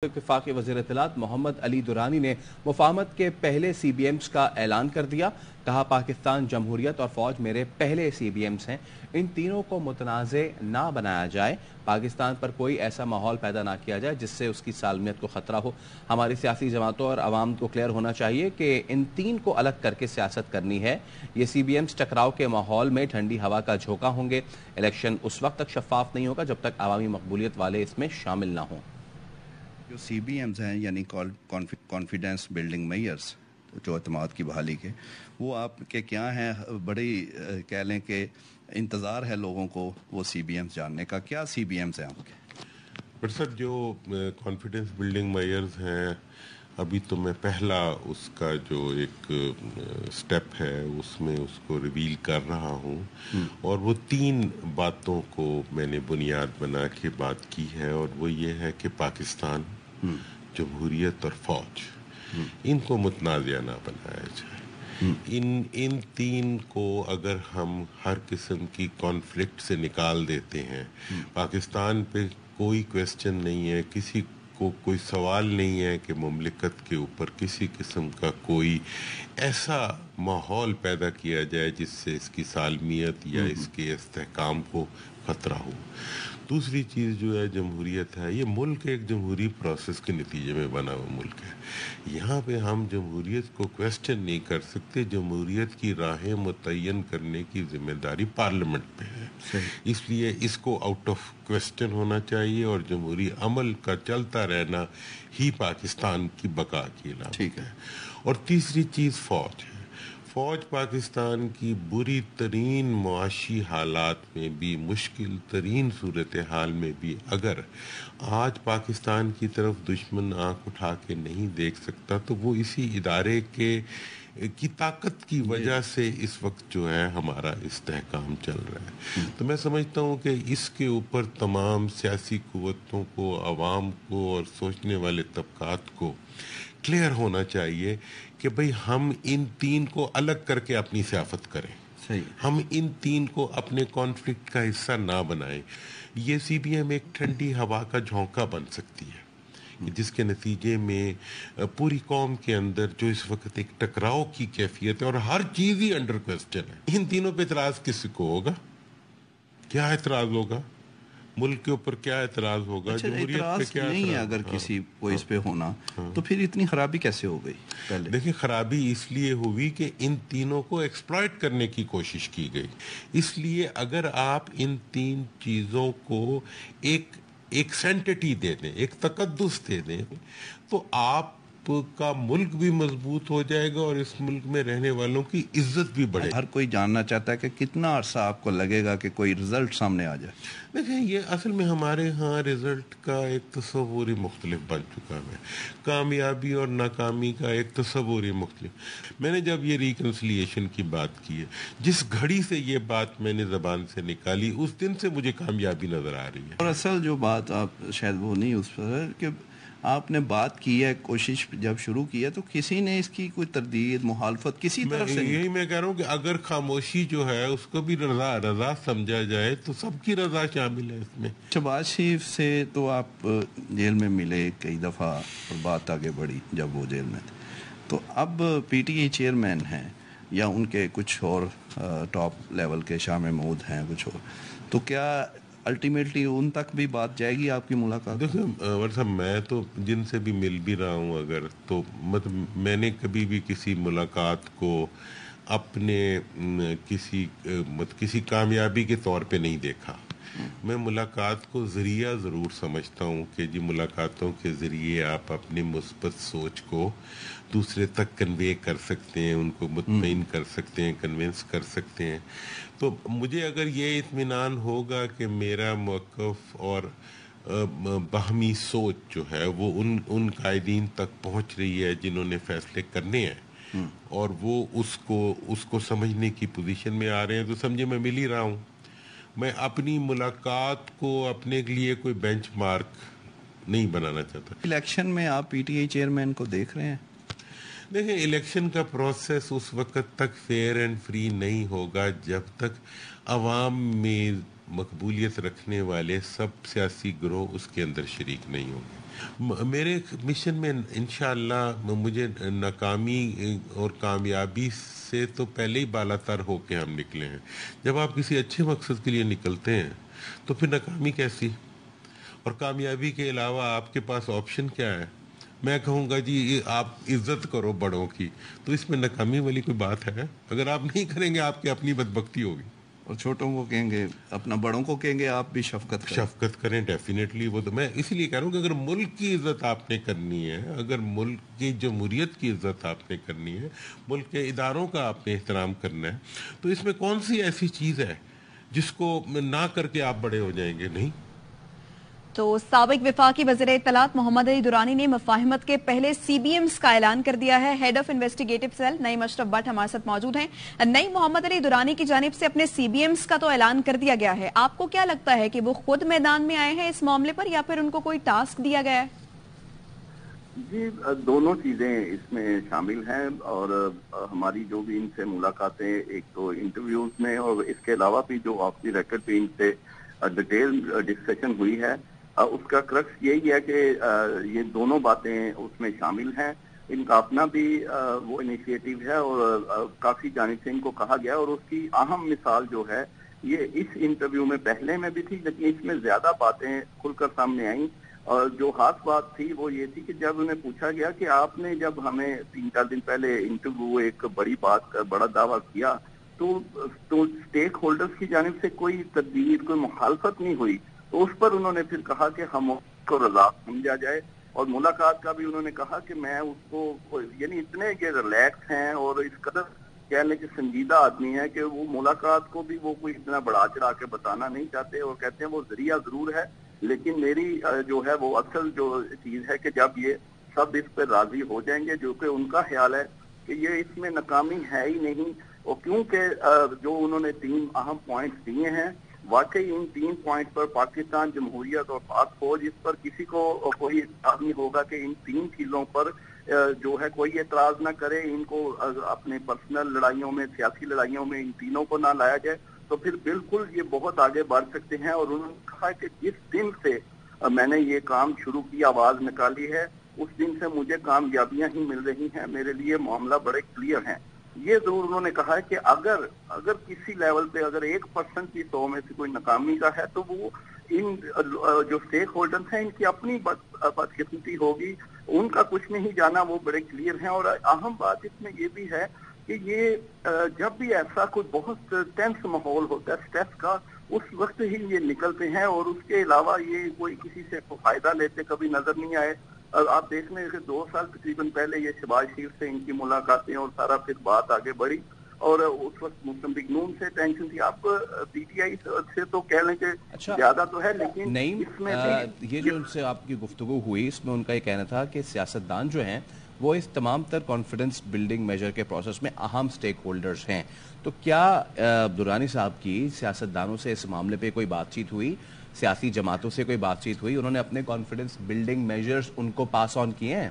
वफाकी वज़ीर इत्तलात मोहम्मद अली दुरानी ने मुफाहमत के पहले CBMs का ऐलान कर दिया। कहा, पाकिस्तान जमहूरियत और फौज मेरे पहले CBMs हैं, इन तीनों को मुतनाज़े ना बनाया जाए, पाकिस्तान पर कोई ऐसा माहौल पैदा ना किया जाए जिससे उसकी सालमियत को खतरा हो। हमारी सियासी जमातों और अवाम को क्लियर होना चाहिए कि इन तीन को अलग करके सियासत करनी है। ये CBMs टकराव के माहौल में ठंडी हवा का झोंका होंगे। इलेक्शन उस वक्त तक शफाफ नहीं होगा जब तक अवामी मकबूलियत वाले इसमें शामिल ना हों। जो CBMs हैं यानी कॉन्फिडेंस बिल्डिंग मेजर्स, जो एतमाद की बहाली के, वो आपके क्या हैं? बड़ी कह लें कि इंतज़ार है लोगों को वो CBMs जानने का। क्या CBMs हैं आपके? पर सर, जो कॉन्फिडेंस बिल्डिंग मेजर्स हैं, अभी तो मैं पहला उसका जो एक स्टेप है उसमें उसको रिवील कर रहा हूँ, और वो 3 बातों को मैंने बुनियाद बना के बात की है, और वो ये है कि पाकिस्तान, जमहूरियत और फौज, इनको मुतनाज़िया ना बनाया जाए। इन 3 को अगर हम हर किस्म की कॉन्फ्लिक्ट से निकाल देते हैं, पाकिस्तान पे कोई क्वेश्चन नहीं है, किसी को कोई सवाल नहीं है कि मुमलिकत के ऊपर किसी किस्म का कोई ऐसा माहौल पैदा किया जाए जिससे इसकी सालमियत या इसके इस्तेहकाम को खतरा हो। दूसरी चीज़ जो है जमहूरियत है, ये मुल्क एक जमहूरी प्रोसेस के नतीजे में बना हुआ मुल्क है। यहाँ पे हम जमहूरियत को क्वेश्चन नहीं कर सकते। जमहूरियत की राहें मुतय्यन करने की जिम्मेदारी पार्लियामेंट पे है, इसलिए इसको आउट ऑफ क्वेश्चन होना चाहिए, और जमहूरी अमल का चलता रहना ही पाकिस्तान की बका की अलामत है। और तीसरी चीज़ फौज है। फौज पाकिस्तान की बुरी तरीन मुआशी हालात में भी, मुश्किल तरीन सूरत हाल में भी, अगर आज पाकिस्तान की तरफ दुश्मन आंख उठा के नहीं देख सकता, तो वो इसी इदारे की ताकत की वजह से इस वक्त जो है हमारा इस्तेहकाम चल रहा है। तो मैं समझता हूँ कि इसके ऊपर तमाम सियासी कुव्वतों को, अवाम को और सोचने वाले तबकात को क्लियर होना चाहिए कि भाई हम इन 3 को अलग करके अपनी सियासत करें। हम इन 3 को अपने कॉन्फ्लिक्ट का हिस्सा ना बनाएं। ये CBM एक ठंडी हवा का झोंका बन सकती है जिसके नतीजे में पूरी कौम के अंदर जो इस वक्त एक टकराव की कैफियत है और हर चीज़ ही अंडर क्वेश्चन है। इन तीनों पे इतराज़ किसको होगा? क्या एतराज़ होगा? मुल्क के ऊपर क्या एतराज़ होगा? जमहूरियत पे क्या नहीं है? अगर किसी को इस पे होना, तो फिर इतनी खराबी कैसे हो गई? पहले देखिए, खराबी इसलिए हुई कि इन तीनों को एक्सप्लॉइट करने की कोशिश की गई। इसलिए अगर आप इन 3 चीज़ों को एक सेंटिटी दे दें, एक तकद्दुस दे दें, तो आप का मुल्क भी मजबूत हो जाएगा और इस मुल्क में रहने वालों की इज्जत भी बढ़ेगी। हर कोई जानना चाहता है कि कितना अरसा आपको लगेगा कि कोई रिजल्ट सामने आ जाए। देखिए, ये असल में हमारे यहाँ रिजल्ट का एक तस्वूर ही मुख्तलिफ बन चुका है। कामयाबी और नाकामी का एक तस्वूर ही मुख्तलिफ। मैंने जब ये रिकन्सिलिएशन की बात की है, जिस घड़ी से ये बात मैंने ज़बान से निकाली, उस दिन से मुझे कामयाबी नज़र आ रही है। और असल जो बात आप शायद वो नहीं उस पर कि आपने बात की है, कोशिश जब शुरू की है, तो किसी ने इसकी कोई तरदीद, मुखालफत किसी तरफ से? यही मैं कह रहा हूँ कि अगर खामोशी जो है उसको भी रजा समझा जाए तो सबकी रजा शामिल है इसमें। शहबाज शरीफ से तो आप जेल में मिले कई दफ़ा और बात आगे बढ़ी जब वो जेल में थे, तो अब PTI चेयरमैन हैं या उनके कुछ और टॉप लेवल के शाह महमूद हैं कुछ और, तो क्या अल्टीमेटली उन तक भी बात जाएगी आपकी मुलाकात? देखो साहब, मैं तो जिनसे भी मिल भी रहा हूँ अगर, तो मतलब मैंने कभी भी किसी मुलाकात को अपने किसी कामयाबी के तौर पे नहीं देखा। मैं मुलाकात को ज़रिया ज़रूर समझता हूँ कि जी मुलाकातों के ज़रिए आप अपनी मुस्बत सोच को दूसरे तक कन्वे कर सकते हैं, उनको मुतमईन कर सकते हैं, कन्विंस कर सकते हैं। तो मुझे अगर ये इत्मीनान होगा कि मेरा मौक़िफ़ और बाहमी सोच जो है वो उन कायदीन तक पहुँच रही है जिन्होंने फ़ैसले करने हैं, और वो उसको समझने की पोजीशन में आ रहे हैं, तो समझे मैं मिल ही रहा हूँ। मैं अपनी मुलाकात को अपने लिए कोई बेंचमार्क नहीं बनाना चाहता। इलेक्शन में आप PTI चेयरमैन को देख रहे हैं? देखिए, इलेक्शन का प्रोसेस उस वक्त तक फेयर एंड फ्री नहीं होगा जब तक अवाम में मकबूलियत रखने वाले सब सियासी गिरोह उसके अंदर शरीक नहीं होंगे। میرے مشن میں انشاءاللہ مجھے ناکامی اور کامیابی سے تو پہلے ہی بالا تر ہو کے ہم نکلے ہیں. جب آپ کسی اچھے مقصد کے لیے نکلتے ہیں تو پھر ناکامی کیسی؟ اور کامیابی کے علاوہ آپ کے پاس آپشن کیا ہے؟ میں کہوں گا جی آپ عزت کرو بڑوں کی، تو اس میں ناکامی والی کوئی بات ہے؟ اگر آپ نہیں کریں گے آپ کی اپنی بدبختی ہوگی. اور چھوٹوں کو کہیں گے، اپنا بڑوں کو کہیں گے آپ بھی شفقت کریں. ڈیفینیٹلی وہ تو میں اس لیے کہہ رہا ہوں کہ اگر ملک کی عزت آپ نے کرنی ہے، اگر ملک کی جمہوریت کی عزت آپ نے کرنی ہے، ملک کے اداروں کا آپ نے احترام کرنا ہے، تو اس میں کون سی ایسی چیز ہے جس کو نہ کر کے آپ بڑے ہو جائیں گے؟ نہیں. تو سابق وفاقی وزیر اطلاعات محمد علی درانی نے مفاہمت کے پہلے سی بی ایمز کا اعلان کر دیا ہے. Head of investigative cell Naeem Ashraf Butt ہمارے ساتھ موجود ہیں. نعیم، محمد علی درانی کی جانب سے اپنے سی بی ایمز کا تو اعلان کر دیا گیا ہے، آپ کو کیا لگتا ہے کہ وہ خود میدان میں آئے ہیں اس معاملے پر یا پھر ان کو کوئی ٹاسک دیا گیا ہے؟ جی دونوں چیزیں اس میں شامل ہیں، اور ہماری جو بھی ان سے ملاقاتیں ایک تو انٹرویوز میں اور اس کے علاوہ بھی جو آف دی ریکارڈ بھی ان سے ڈیٹیل ڈسکشن ہوئی ہے، اس کا کرکس یہی ہے کہ یہ دونوں باتیں اس میں شامل ہیں. ان کا اپنا بھی وہ انیشیٹو ہے اور کافی جانب سے ان کو کہا گیا، اور اس کی اہم مثال جو ہے یہ اس انٹرویو میں پہلے میں بھی تھی، لیکن اس میں زیادہ باتیں کھل کر سامنے آئیں. اور جو خاص بات تھی وہ یہ تھی کہ جب انہیں پوچھا گیا کہ آپ نے جب ہمیں 3-4 دن پہلے انٹرویو ایک بڑا دعویٰ کیا تو اسٹیک ہولڈرز کی جانب سے کوئی تردید، کوئی مخالفت نہیں ہوئی، تو اس پر انہوں نے پھر کہا کہ ہم اس کو رضا سمجھا جائے. اور ملاقات کا بھی انہوں نے کہا کہ میں اس کو یعنی اتنے یہ ریلیکس ہیں اور اس قدر کہہ لیں کہ سنجیدہ آدمی ہے کہ وہ ملاقات کو بھی وہ کوئی اتنا بڑھا چڑھا کے بتانا نہیں چاہتے، اور کہتے ہیں وہ ذریعہ ضرور ہے لیکن میری جو ہے وہ اصل جو چیز ہے کہ جب یہ سب اس پہ راضی ہو جائیں گے، جو کہ ان کا خیال ہے کہ یہ اس میں ناکامی ہے ہی نہیں. اور کیونکہ جو انہوں نے 3 اہم پوائنٹس دیے ہیں، واقعی ان 3 پوائنٹ پر پاکستان جمہوریت اور پاک فوج، اس پر کسی کو کوئی اعتراض نہیں ہوگا کہ ان 3 چیزوں پر جو ہے کوئی اعتراض نہ کرے، ان کو اپنے پرسنل لڑائیوں میں، سیاسی لڑائیوں میں ان تینوں کو نہ لایا جائے، تو پھر بالکل یہ بہت آگے بڑھ سکتے ہیں. اور انہوں نے کہا کہ جس دن سے میں نے یہ کام شروع کی، آواز نکالی ہے، اس دن سے مجھے کامیابیاں ہی مل رہی ہیں، میرے لیے معاملہ بڑے کلیئر ہیں. یہ ضرور انہوں نے کہا ہے کہ اگر کسی لیول پہ اگر 1% بھی 100 میں سے کوئی ناکامی کا ہے تو وہ ان جو اسٹیک ہولڈرز ہیں ان کی اپنی بدقسمتی ہوگی، ان کا کچھ نہیں جانا، وہ بڑے کلیئر ہیں. اور اہم بات اس میں یہ بھی ہے کہ یہ جب بھی ایسا کوئی بہت ٹینس ماحول ہوتا ہے اسٹریس کا، اس وقت ہی یہ نکلتے ہیں، اور اس کے علاوہ یہ کوئی کسی سے فائدہ لیتے کبھی نظر نہیں آئے. آپ دیکھ لیں کہ 2 سال تقریباً پہلے یہ شہباز شریف سے ان کی ملاقاتیں اور سارا پھر بات آگے بڑھی، اور اس وقت مسلم لیگ نون سے ٹینشن تھی. آپ پی ٹی آئی سے تو کہہ لیں کہ زیادہ تو ہے، لیکن نعیم، اس میں یہ جو ان سے آپ کی گفتگو ہوئی اس میں ان کا یہ کہنا تھا کہ سیاستدان جو ہیں وہ اس تمام تر کانفیڈنس بلڈنگ میجر کے پروسیس میں اہم سٹیک ہولڈرز ہیں. تو کیا درانی صاحب کی سیاستدانوں سے اس معاملے پہ کوئی بات چیت ہوئی، سیاسی جماعتوں سے کوئی بات چیت ہوئی؟ انہوں نے اپنے کانفیڈنس بلڈنگ میجرز ان کو پاس آن کیے ہیں؟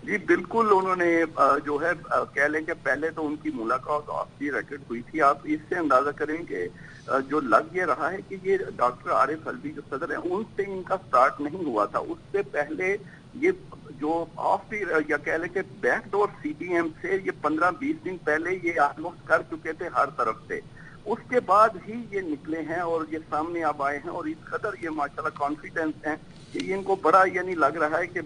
جی بالکل، انہوں نے جو ہے کہہ لیں کہ پہلے تو ان کی ملاقات آپ کی ریکارڈ ہوئی تھی. آپ اس سے اندازہ کریں کہ جو لگ یہ رہا ہے کہ یہ ڈاکٹر عارف الوی جو صدر ہیں ان سے ان کا سٹارٹ نہیں ہوا تھا. اس سے پہلے یہ جو آف یا کہہ لیں کہ back door C B M سے یہ 15-20 دن پہلے یہ آلموسٹ کر چکے تھے ہر طرف سے. اس کے بعد ہی یہ نکلے ہیں اور یہ سامنے اب آئے ہیں، اور اس قدر یہ ماشاءاللہ کانفیڈنس ہیں کہ ان کو بڑا یعنی لگ رہا ہے کہ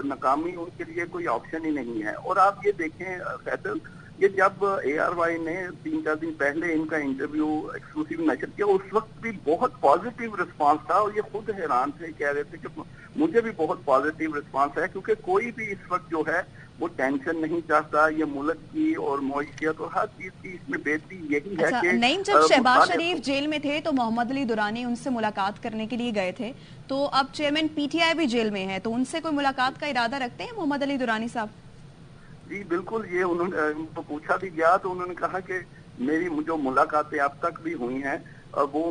ناکامی ان کے لیے کوئی آپشن ہی نہیں ہے. اور آپ یہ دیکھیں فیصل، یہ جب اے آر وائی نے 3-4 دن پہلے ان کا انٹرویو ایکسکلوسیو نشر کیا، اس وقت بھی بہت پازیٹیو رسپانس تھا، اور یہ خود حیران تھے، کہہ رہے تھے کہ مجھے بھی بہت پازیٹیو رسپانس ہے، کیونکہ کوئی بھی اس وقت جو ہے وہ ٹینشن نہیں چاہتا. یہ ملک کی اور معیشت اور ہر چیز کی اس میں بہتری یہی ہے کہ نعیم، جب شہباز شریف جیل میں تھے تو محمد علی درانی ان سے ملاقات کرنے کے لیے گئے تھے، تو اب چیئرمین پی ٹی آئی بھی جیل میں ہے، تو ان سے کوئی ملاقات کا ارادہ رکھتے ہیں محمد علی درانی صاحب؟ جی بالکل، یہ انہوں نے ان کو پوچھا بھی گیا تو انہوں نے کہا کہ میری جو ملاقاتیں اب تک بھی ہوئی ہیں وہ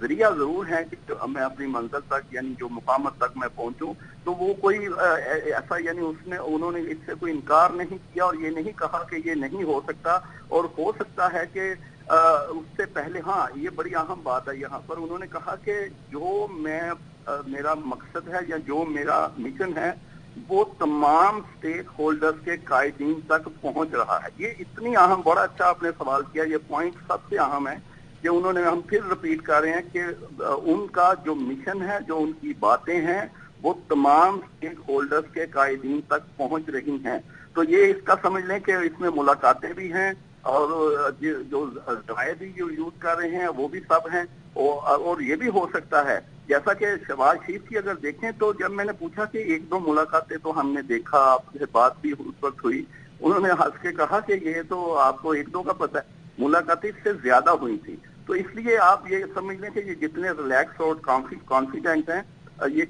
ذریعہ ضرور ہیں کہ میں اپنی منزل تک یعنی جو مقامات تک میں پہنچوں. تو وہ کوئی ایسا یعنی انہوں نے اس سے کوئی انکار نہیں کیا اور یہ نہیں کہا کہ یہ نہیں ہو سکتا، اور ہو سکتا ہے کہ اس سے پہلے. ہاں یہ بڑی اہم بات ہے یہاں پر، انہوں نے کہا کہ جو میں मेरा मकसद है या जो मेरा मिशन है वो तमाम स्टेक होल्डर्स के कायदीन तक पहुंच रहा है। ये इतनी अहम, बड़ा अच्छा आपने सवाल किया, ये पॉइंट सबसे अहम है कि उन्होंने, हम फिर रिपीट कर रहे हैं कि उनका जो मिशन है, जो उनकी बातें हैं, वो तमाम स्टेक होल्डर्स के कायदीन तक पहुंच रही हैं। तो ये इसका समझ लें कि इसमें मुलाकातें भी हैं और जो राय भी जो यूज कर रहे हैं वो भी सब हैं। और ये भी हो सकता है, जैसा कि शहबाज शरीफ की अगर देखें तो जब मैंने पूछा कि एक दो मुलाकातें तो हमने देखा, आपसे बात भी उस वक्त हुई, उन्होंने हंस के कहा कि ये तो आपको एक दो का पता है, मुलाकातें इससे ज्यादा हुई थी। तो इसलिए आप ये समझ लें कि ये जितने रिलैक्स और कॉन्फिडेंट हैं, ये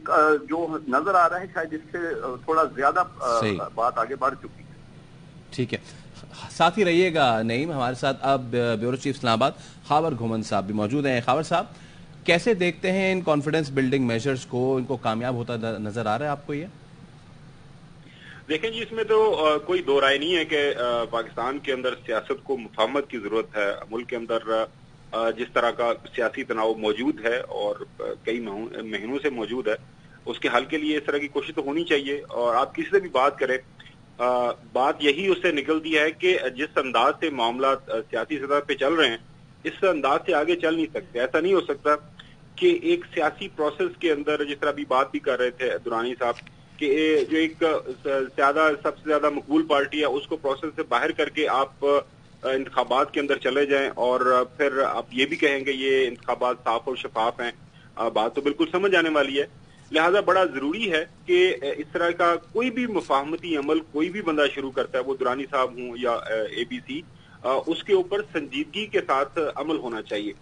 जो नजर आ रहा है शायद इससे थोड़ा ज्यादा बात आगे बढ़ चुकी है। ठीक है, साथ ही रहिएगा नईम। हमारे साथ अब ब्यूरो चीफ इस्लामाबाद खावर घुमन साहब भी मौजूद हैं। खावर साहब, कैसे देखते हैं इन कॉन्फिडेंस बिल्डिंग मेजर्स को? इनको कामयाब होता नजर आ रहा है आपको ये? देखें जी, इसमें तो कोई दो राय नहीं है कि पाकिस्तान के अंदर सियासत को मुफाहमत की जरूरत है। मुल्क के अंदर जिस तरह का सियासी तनाव मौजूद है और कई महीनों से मौजूद है, उसके हल के लिए इस तरह की कोशिश तो होनी चाहिए। और आप किसी से भी बात करें, बात यही उससे निकलती है कि जिस अंदाज से मामला सियासी सतह पे चल रहे हैं, इस अंदाज से आगे चल नहीं सकते। ऐसा नहीं हो सकता कि एक सियासी प्रोसेस के अंदर, जिस तरह अभी बात भी कर रहे थे दुरानी साहब, कि जो एक सबसे ज्यादा मकबूल पार्टी है उसको प्रोसेस से बाहर करके आप इंतखाबात के अंदर चले जाएं और फिर आप ये भी कहेंगे ये इंतखाबात साफ और शफाफ हैं। बात तो बिल्कुल समझ आने वाली है। लिहाजा बड़ा जरूरी है कि इस तरह का कोई भी मुफाहमती अमल कोई भी बंदा शुरू करता है, वो दुरानी साहब हों या ABC, उसके ऊपर संजीदगी के साथ अमल होना चाहिए।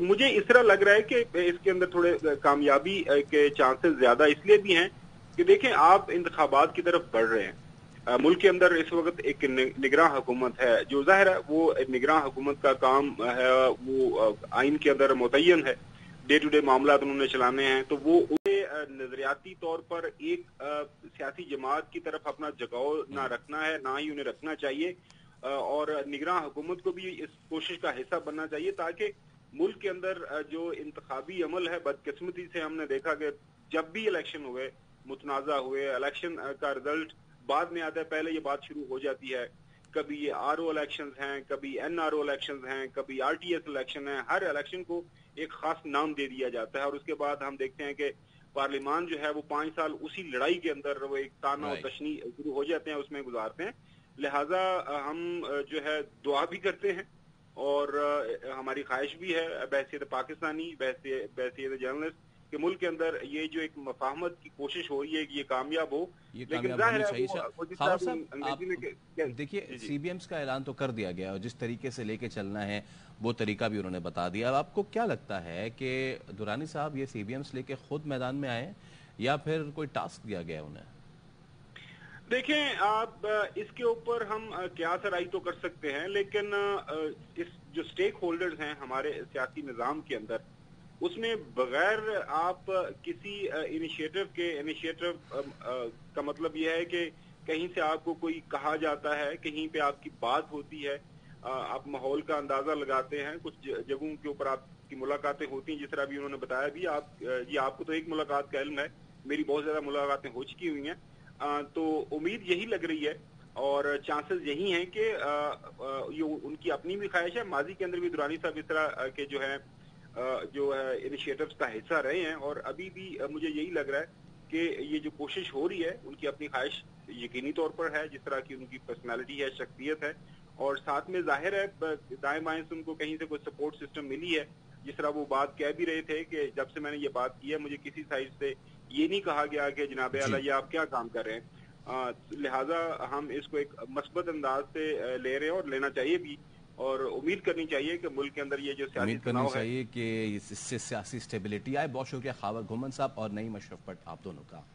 मुझे इस तरह लग रहा है कि इसके अंदर थोड़े कामयाबी के चांसेस ज्यादा इसलिए भी हैं कि देखें, आप इंतखाबात की तरफ बढ़ रहे हैं। मुल्क के अंदर इस वक्त एक निगरान हुकूमत है, जो जाहिर है वो निगरान हुकूमत का काम है, वो आइन के अंदर मुतय्यन है, डे टू डे मामला उन्होंने चलाने हैं। तो वो उन्हें नजरियाती तौर पर एक सियासी जमात की तरफ अपना झुकाव ना रखना है, ना ही उन्हें रखना चाहिए। और निगरान हुकूमत को भी इस कोशिश का हिस्सा बनना चाहिए, ताकि मुल्क के अंदर जो इंतखाबी अमल है, बदकिस्मती से हमने देखा कि जब भी इलेक्शन हुए, मुतनाज़ा हुए, इलेक्शन का रिजल्ट बाद में आता है, पहले ये बात शुरू हो जाती है, कभी ये RO इलेक्शंस हैं, कभी NRO इलेक्शंस हैं, कभी RTS इलेक्शन है। हर इलेक्शन को एक खास नाम दे दिया जाता है और उसके बाद हम देखते हैं कि पार्लियामान जो है वो 5 साल उसी लड़ाई के अंदर वो एक ताना और तशनी शुरू हो जाते हैं, उसमें गुजारते हैं। लिहाजा हम जो है दुआ भी करते हैं और हमारी ख्वाहिश भी है बहसीत पाकिस्तानी, बहसीत जर्नलिस्ट, कि मुल्क के अंदर ये जो एक मुफाहमत की कोशिश हो रही है ये कामयाब हो। लेकिन जाहिर है देखिए, CBMs का ऐलान तो कर दिया गया और जिस तरीके से लेके चलना है वो तरीका भी उन्होंने बता दिया। अब आपको क्या लगता है कि दुरानी साहब ये CBMs लेके खुद मैदान में आए या फिर कोई टास्क दिया गया उन्हें? देखें, आप इसके ऊपर हम क्या सराई तो कर सकते हैं, लेकिन इस जो स्टेक होल्डर्स हैं हमारे सियासी निज़ाम के अंदर, उसमें बगैर आप किसी इनिशिएटिव का मतलब यह है कि कहीं से आपको कोई कहा जाता है, कहीं पे आपकी बात होती है, आप माहौल का अंदाजा लगाते हैं, कुछ जगहों के ऊपर आपकी मुलाकातें होती हैं, जिस तरह भी उन्होंने बताया भी। आपको तो एक मुलाकात का इल्म है, मेरी बहुत ज्यादा मुलाकातें हो चुकी हुई हैं। तो उम्मीद यही लग रही है और चांसेस यही हैं कि ये उनकी अपनी भी ख्वाहिश है। माजी के अंदर भी दुरानी साहब इस तरह के जो है इनिशिएटिव्स का हिस्सा रहे हैं और अभी भी मुझे यही लग रहा है कि ये जो कोशिश हो रही है उनकी अपनी ख्वाहिश यकीनी तौर पर है, जिस तरह की उनकी पर्सनालिटी है, शख्सियत है, और साथ में जाहिर है दाएं बाएं से उनको कहीं से कोई सपोर्ट सिस्टम मिली है। जिस तरह वो बात कह भी रहे थे कि जब से मैंने ये बात की है मुझे किसी साइड से ये नहीं कहा गया कि जनाब आला ये आप क्या काम कर रहे हैं। लिहाजा हम इसको एक मस्बत अंदाज से ले रहे हैं और लेना चाहिए भी, और उम्मीद करनी चाहिए कि मुल्क के अंदर ये जो सियासी तनाव है चाहिए कि इससे सियासी स्टेबिलिटी आए। बहुत शुक्रिया खावर घुमन साहब और नईम अशरफ भट्ट आप दोनों का।